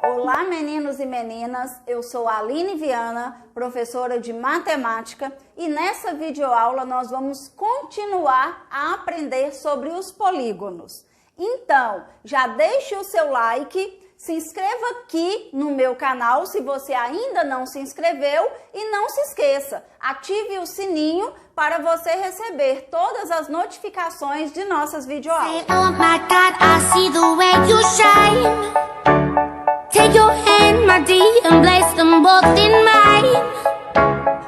Olá, meninos e meninas, eu sou a Aline Viana, professora de matemática, e nessa videoaula nós vamos continuar a aprender sobre os polígonos. Então, já deixe o seu like, se inscreva aqui no meu canal se você ainda não se inscreveu e não se esqueça, ative o sininho para você receber todas as notificações de nossas videoaulas. Oh my God, I see the way you shine. Take your hand, my dear, and place them both in mine.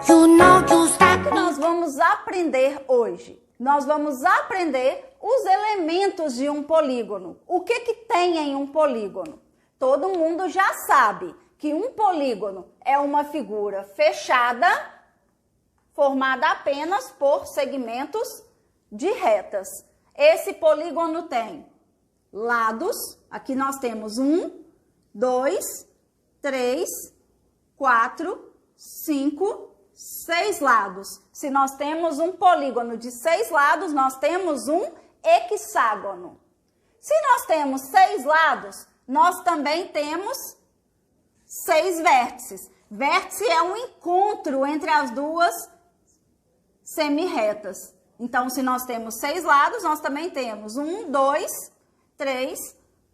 You know you stop me. Nós vamos aprender hoje. Nós vamos aprender os elementos de um polígono. O que tem em um polígono? Todo mundo já sabe que um polígono é uma figura fechada, formada apenas por segmentos de retas. Esse polígono tem lados, aqui nós temos 1, 2, 3, 4, 5, 6 lados. Se nós temos um polígono de 6 lados, nós temos um hexágono. Se nós temos 6 lados, nós também temos 6 vértices. Vértice é um encontro entre as duas semirretas. Então, se nós temos 6 lados, nós também temos 1, 2, 3,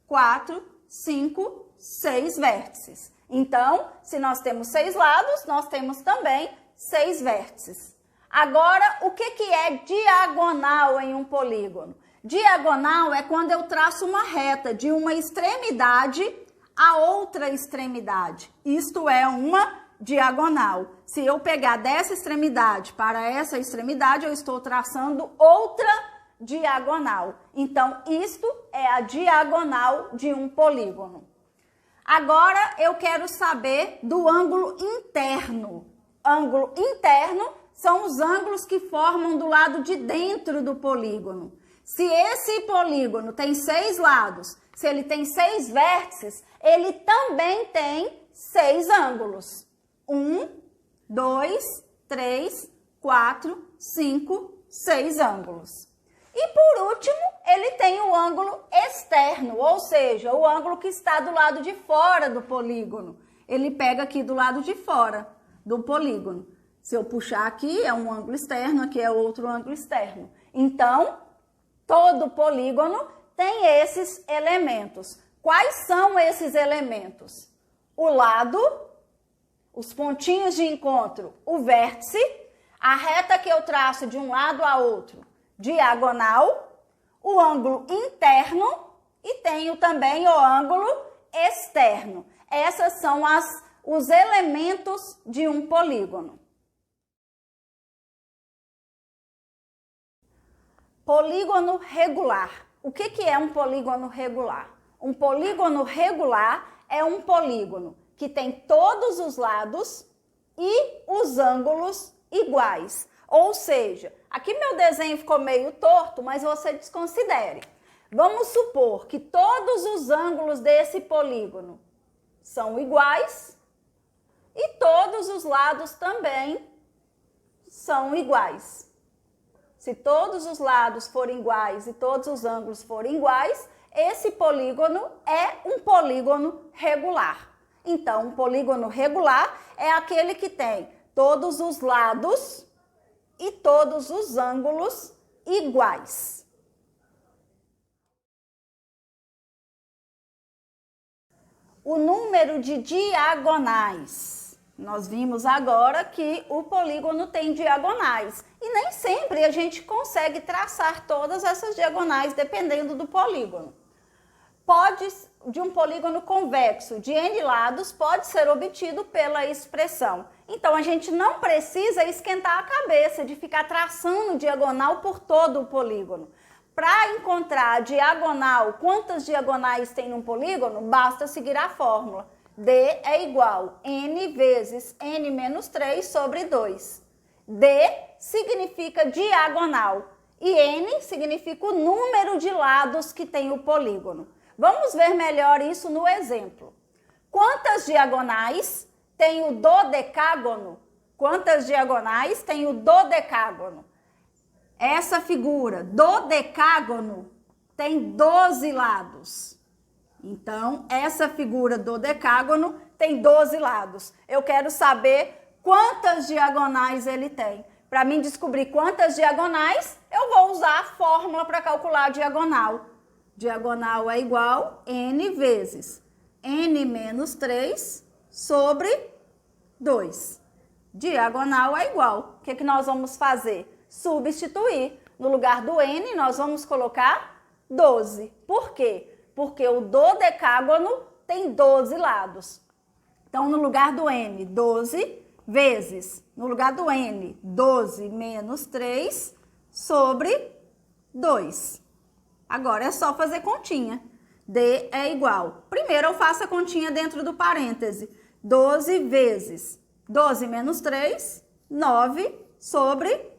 4, 5, 6 vértices. Então, se nós temos 6 lados, nós temos também 6 vértices. Agora, o que é diagonal em um polígono? Diagonal é quando eu traço uma reta de uma extremidade a outra extremidade. Isto é uma diagonal. Se eu pegar dessa extremidade para essa extremidade, eu estou traçando outra diagonal. Então, isto é a diagonal de um polígono. Agora, eu quero saber do ângulo interno. Ângulo interno são os ângulos que formam do lado de dentro do polígono. Se esse polígono tem 6 lados, se ele tem 6 vértices, ele também tem 6 ângulos. 1, 2, 3, 4, 5, 6 ângulos. E por último, ele tem o ângulo externo, ou seja, o ângulo que está do lado de fora do polígono. Ele pega aqui do lado de fora do polígono. Se eu puxar aqui, é um ângulo externo, aqui é outro ângulo externo. Então, todo polígono tem esses elementos. Quais são esses elementos? O lado, os pontinhos de encontro, o vértice, a reta que eu traço de um lado a outro, diagonal, o ângulo interno e tenho também o ângulo externo. Essas são os elementos de um polígono. Polígono regular. O que é um polígono regular? Um polígono regular é um polígono que tem todos os lados e os ângulos iguais. Ou seja, aqui meu desenho ficou meio torto, mas você desconsidere. Vamos supor que todos os ângulos desse polígono são iguais e todos os lados também são iguais. Se todos os lados forem iguais e todos os ângulos forem iguais, esse polígono é um polígono regular. Então, um polígono regular é aquele que tem todos os lados e todos os ângulos iguais. O número de diagonais. Nós vimos agora que o polígono tem diagonais. E nem sempre a gente consegue traçar todas essas diagonais, dependendo do polígono. De um polígono convexo de n lados pode ser obtido pela expressão. Então, a gente não precisa esquentar a cabeça de ficar traçando diagonal por todo o polígono. Para encontrar a diagonal, quantas diagonais tem num polígono, basta seguir a fórmula. D é igual a n vezes n menos 3 sobre 2. D significa diagonal e n significa o número de lados que tem o polígono. Vamos ver melhor isso no exemplo. Quantas diagonais tem o dodecágono? Quantas diagonais tem o dodecágono? Essa figura, dodecágono, tem 12 lados. Então, essa figura do decágono tem 12 lados. Eu quero saber quantas diagonais ele tem. Para mim descobrir quantas diagonais, eu vou usar a fórmula para calcular a diagonal. Diagonal é igual a n vezes n menos 3 sobre 2. Diagonal é igual. O que nós vamos fazer? Substituir. No lugar do n, nós vamos colocar 12. Por quê? Porque o dodecágono tem 12 lados. Então, no lugar do n, 12 vezes, no lugar do n, 12 menos 3 sobre 2. Agora é só fazer continha. D é igual. Primeiro eu faço a continha dentro do parêntese. 12 vezes 12 menos 3, 9 sobre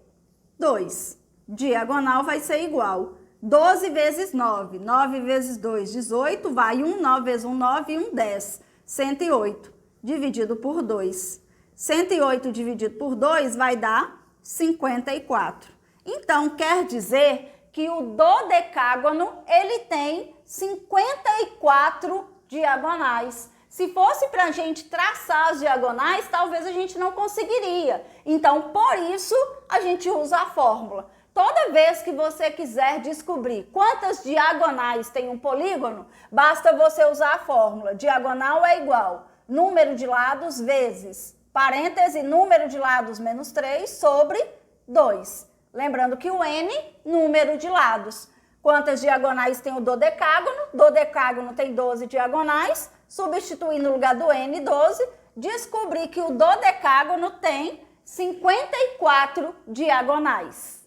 2. Diagonal vai ser igual. 12 vezes 9, 9 vezes 2, 18, vai 1, 9 vezes 1, 9 e 1, 10. 108 dividido por 2. 108 dividido por 2 vai dar 54. Então, quer dizer que o dodecágono, ele tem 54 diagonais. Se fosse para a gente traçar as diagonais, talvez a gente não conseguiria. Então, por isso, a gente usa a fórmula. Toda vez que você quiser descobrir quantas diagonais tem um polígono, basta você usar a fórmula. Diagonal é igual número de lados vezes, parêntese, número de lados menos 3 sobre 2. Lembrando que o n, número de lados. Quantas diagonais tem o dodecágono? Dodecágono tem 12 diagonais. Substituir no lugar do n, 12. Descobri que o dodecágono tem 54 diagonais.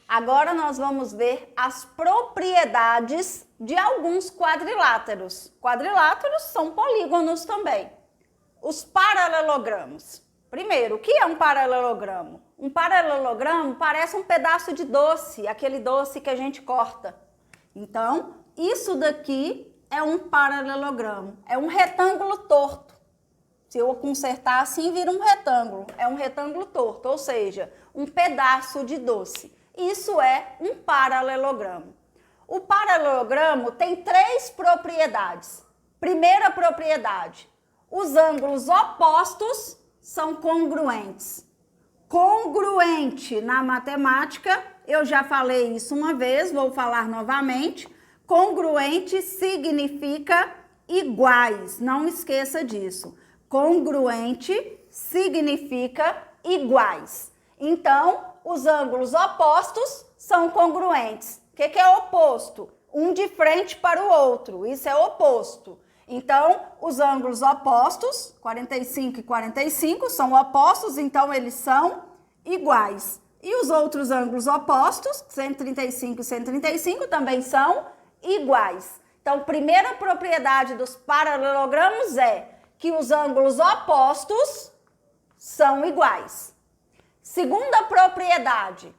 Agora nós vamos ver as propriedades de alguns quadriláteros. Quadriláteros são polígonos também. Os paralelogramos. Primeiro, o que é um paralelogramo? Um paralelogramo parece um pedaço de doce, aquele doce que a gente corta. Então, isso daqui é um paralelogramo, é um retângulo torto. Se eu consertar assim, vira um retângulo. É um retângulo torto, ou seja, um pedaço de doce. Isso é um paralelogramo. O paralelogramo tem 3 propriedades. Primeira propriedade, os ângulos opostos são congruentes. Congruente na matemática, eu já falei isso uma vez, vou falar novamente. Congruente significa iguais, não esqueça disso. Congruente significa iguais. Então, os ângulos opostos são congruentes. O que é oposto? Um de frente para o outro, isso é oposto. Então, os ângulos opostos, 45 e 45, são opostos, então eles são iguais. E os outros ângulos opostos, 135 e 135, também são iguais. Então, primeira propriedade dos paralelogramos é que os ângulos opostos são iguais. Segunda propriedade,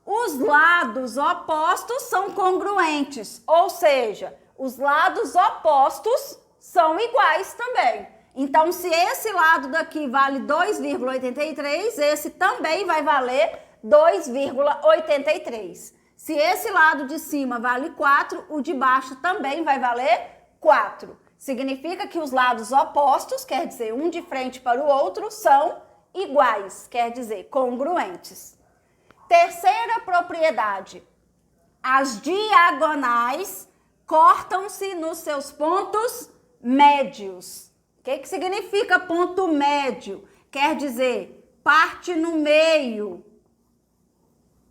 os lados opostos são congruentes, ou seja, os lados opostos são iguais também. Então, se esse lado daqui vale 2,83, esse também vai valer 2,83. Se esse lado de cima vale 4, o de baixo também vai valer 4. Significa que os lados opostos, quer dizer, um de frente para o outro, são iguais, quer dizer, congruentes. Terceira propriedade, as diagonais cortam-se nos seus pontos médios. O que significa ponto médio? Quer dizer, parte no meio.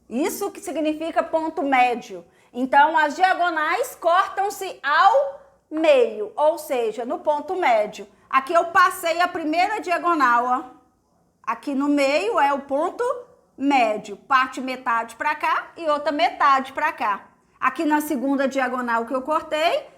Isso que significa ponto médio. Então, as diagonais cortam-se ao meio, ou seja, no ponto médio. Aqui eu passei a primeira diagonal, ó. Aqui no meio é o ponto médio. Parte metade para cá e outra metade para cá. Aqui na segunda diagonal que eu cortei,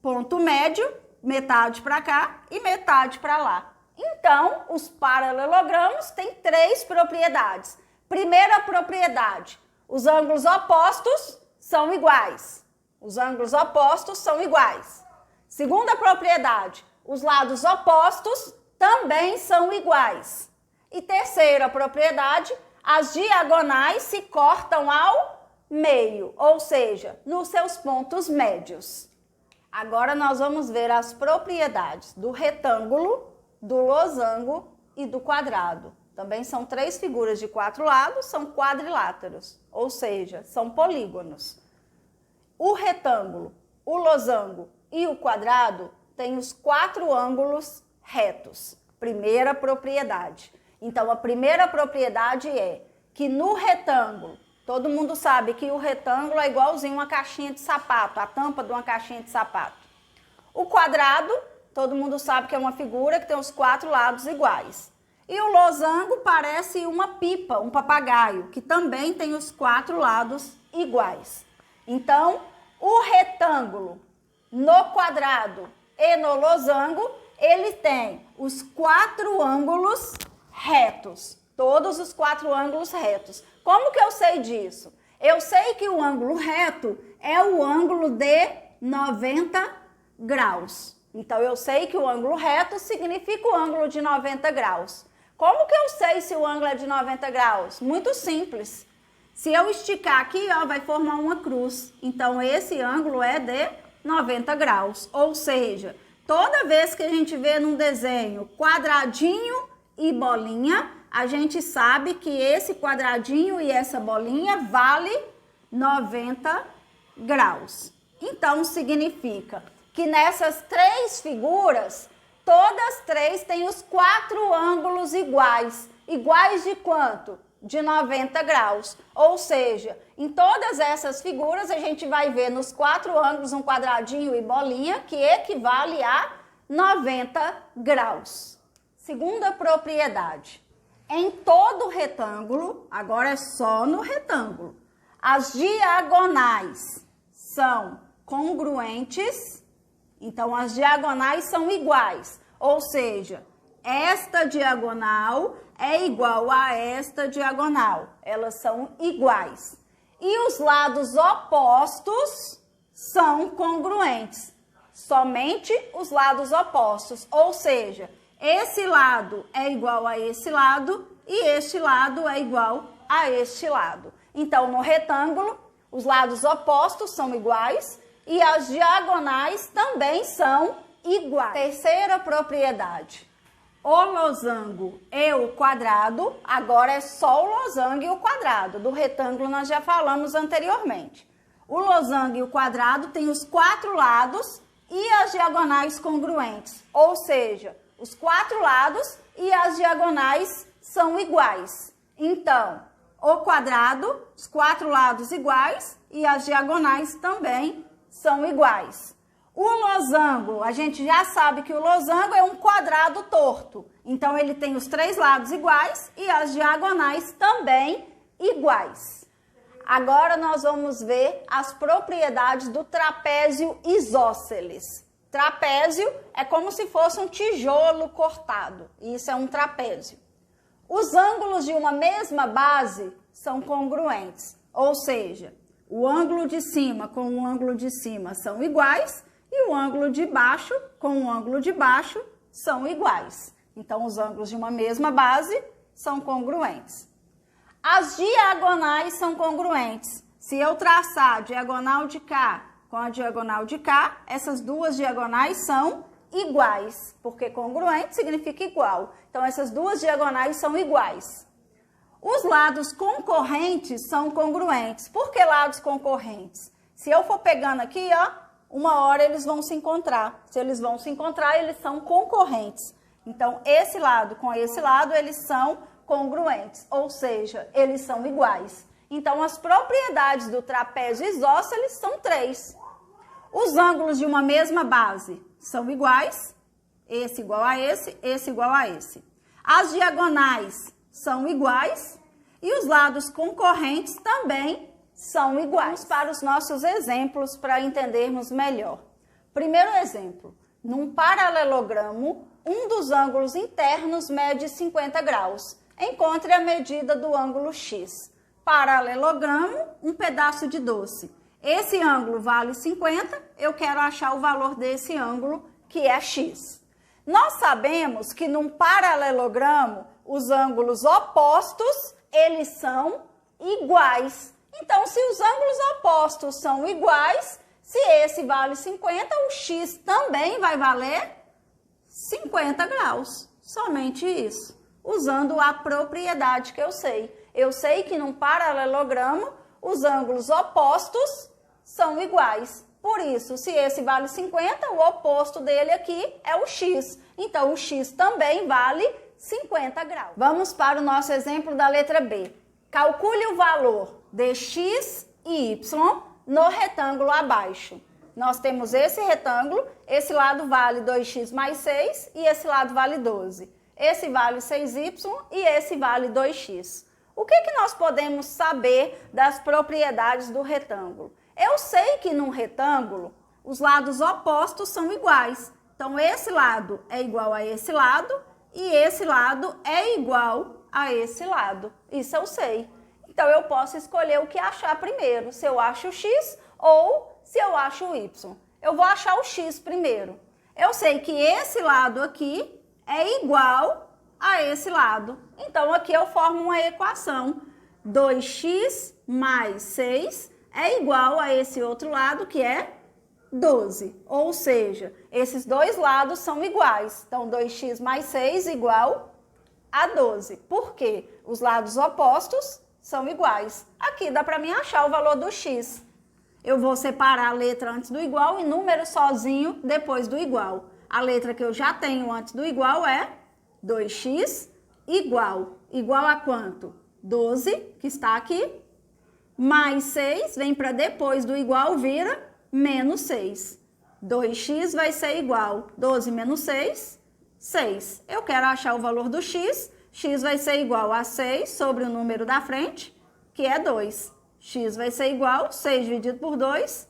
ponto médio, metade para cá e metade para lá. Então, os paralelogramos têm 3 propriedades. Primeira propriedade, os ângulos opostos são iguais. Os ângulos opostos são iguais. Segunda propriedade, os lados opostos também são iguais. E terceira propriedade, as diagonais se cortam ao meio, ou seja, nos seus pontos médios. Agora nós vamos ver as propriedades do retângulo, do losango e do quadrado. Também são 3 figuras de 4 lados, são quadriláteros, ou seja, são polígonos. O retângulo, o losango e o quadrado têm os 4 ângulos retos. Primeira propriedade. Então, a primeira propriedade é que no retângulo, todo mundo sabe que o retângulo é igualzinho uma caixinha de sapato, a tampa de uma caixinha de sapato. O quadrado, todo mundo sabe que é uma figura que tem os 4 lados iguais. E o losango parece uma pipa, um papagaio, que também tem os 4 lados iguais. Então, o retângulo no quadrado e no losango, ele tem os 4 ângulos retos. Todos os 4 ângulos retos. Como que eu sei disso? Eu sei que o ângulo reto é o ângulo de 90 graus. Então, eu sei que o ângulo reto significa o ângulo de 90 graus. Como que eu sei se o ângulo é de 90 graus? Muito simples. Se eu esticar aqui, ó, vai formar uma cruz. Então, esse ângulo é de 90 graus. Ou seja, toda vez que a gente vê num desenho quadradinho e bolinha, a gente sabe que esse quadradinho e essa bolinha vale 90 graus. Então, significa que nessas 3 figuras, todas 3 têm os 4 ângulos iguais. Iguais de quanto? De 90 graus. Ou seja, em todas essas figuras, a gente vai ver nos 4 ângulos um quadradinho e bolinha, que equivale a 90 graus. Segunda propriedade. Em todo retângulo, agora é só no retângulo, as diagonais são congruentes. Então, as diagonais são iguais, ou seja, esta diagonal é igual a esta diagonal. Elas são iguais. E os lados opostos são congruentes. Somente os lados opostos, ou seja, esse lado é igual a esse lado e este lado é igual a este lado. Então, no retângulo, os lados opostos são iguais e as diagonais também são iguais. Terceira propriedade. O losango e o quadrado, agora é só o losango e o quadrado. Do retângulo nós já falamos anteriormente. O losango e o quadrado têm os 4 lados e as diagonais congruentes. Ou seja, os 4 lados e as diagonais são iguais. Então, o quadrado, os 4 lados iguais e as diagonais também são iguais. O losango, a gente já sabe que o losango é um quadrado torto. Então, ele tem os 3 lados iguais e as diagonais também iguais. Agora, nós vamos ver as propriedades do trapézio isósceles. Trapézio é como se fosse um tijolo cortado. Isso é um trapézio. Os ângulos de uma mesma base são congruentes. Ou seja, o ângulo de cima com o ângulo de cima são iguais e o ângulo de baixo com o ângulo de baixo são iguais. Então, os ângulos de uma mesma base são congruentes. As diagonais são congruentes. Se eu traçar a diagonal de cá com a diagonal de cá, essas duas diagonais são iguais, porque congruente significa igual. Então, essas duas diagonais são iguais. Os lados concorrentes são congruentes. Por que lados concorrentes? Se eu for pegando aqui, ó, uma hora eles vão se encontrar. Se eles vão se encontrar, eles são concorrentes. Então, esse lado com esse lado, eles são congruentes, ou seja, eles são iguais. Então, as propriedades do trapézio isósceles são 3. Os ângulos de uma mesma base são iguais, esse igual a esse igual a esse. As diagonais são iguais e os lados concorrentes também são iguais. Vamos para os nossos exemplos para entendermos melhor. Primeiro exemplo, num paralelogramo, um dos ângulos internos mede 50 graus. Encontre a medida do ângulo X. Paralelogramo, um pedaço de doce. Esse ângulo vale 50, eu quero achar o valor desse ângulo, que é X. Nós sabemos que num paralelogramo, os ângulos opostos, eles são iguais. Então, se os ângulos opostos são iguais, Se esse vale 50, o x também vai valer 50 graus. Somente isso. Usando a propriedade que eu sei. Eu sei que num paralelogramo, os ângulos opostos são iguais. Por isso, se esse vale 50, o oposto dele aqui é o x. Então, o x também vale 50 graus. Vamos para o nosso exemplo da letra B. Calcule o valor de x e y no retângulo abaixo. Nós temos esse retângulo, esse lado vale 2x mais 6 e esse lado vale 12. Esse vale 6y e esse vale 2x. O que nós podemos saber das propriedades do retângulo? Eu sei que num retângulo, os lados opostos são iguais. Então, esse lado é igual a esse lado e esse lado é igual a esse lado. Isso eu sei. Então, eu posso escolher o que achar primeiro, se eu acho o x ou se eu acho o y. Eu vou achar o x primeiro. Eu sei que esse lado aqui é igual a esse lado. Então, aqui eu formo uma equação. 2x mais 6 é igual a esse outro lado, que é 12. Ou seja, esses dois lados são iguais. Então, 2x mais 6 igual a 12. Por quê? Os lados opostos são iguais. Aqui dá para mim achar o valor do x. Eu vou separar a letra antes do igual e número sozinho depois do igual. A letra que eu já tenho antes do igual é 2x igual. Igual a quanto? 12, que está aqui, mais 6, vem para depois do igual, vira menos 6. 2x vai ser igual, 12 menos 6, 6. Eu quero achar o valor do x, x vai ser igual a 6 sobre o número da frente, que é 2. X vai ser igual, 6 dividido por 2,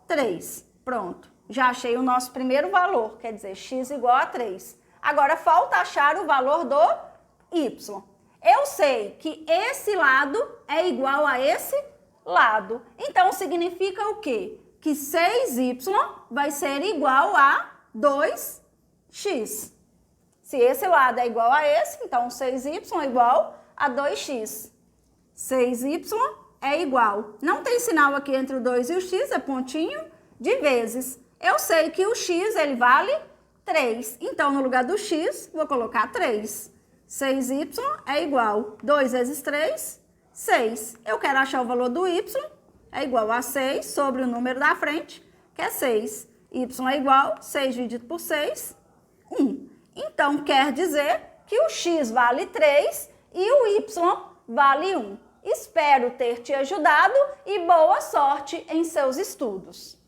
3. Pronto, já achei o nosso primeiro valor, quer dizer, x igual a 3. Agora, falta achar o valor do y. Eu sei que esse lado é igual a esse lado. Então, significa o quê? Que 6y vai ser igual a 2x. Se esse lado é igual a esse, então 6y é igual a 2x. 6y é igual. Não tem sinal aqui entre o 2 e o x, é pontinho de vezes. Eu sei que o x ele vale 3. Então, no lugar do x, vou colocar 3. 6y é igual 2 vezes 3, 6. Eu quero achar o valor do y, é igual a 6 sobre o número da frente, que é 6. Y é igual 6 dividido por 6, 1. Então, quer dizer que o x vale 3 e o y vale 1. Espero ter te ajudado e boa sorte em seus estudos.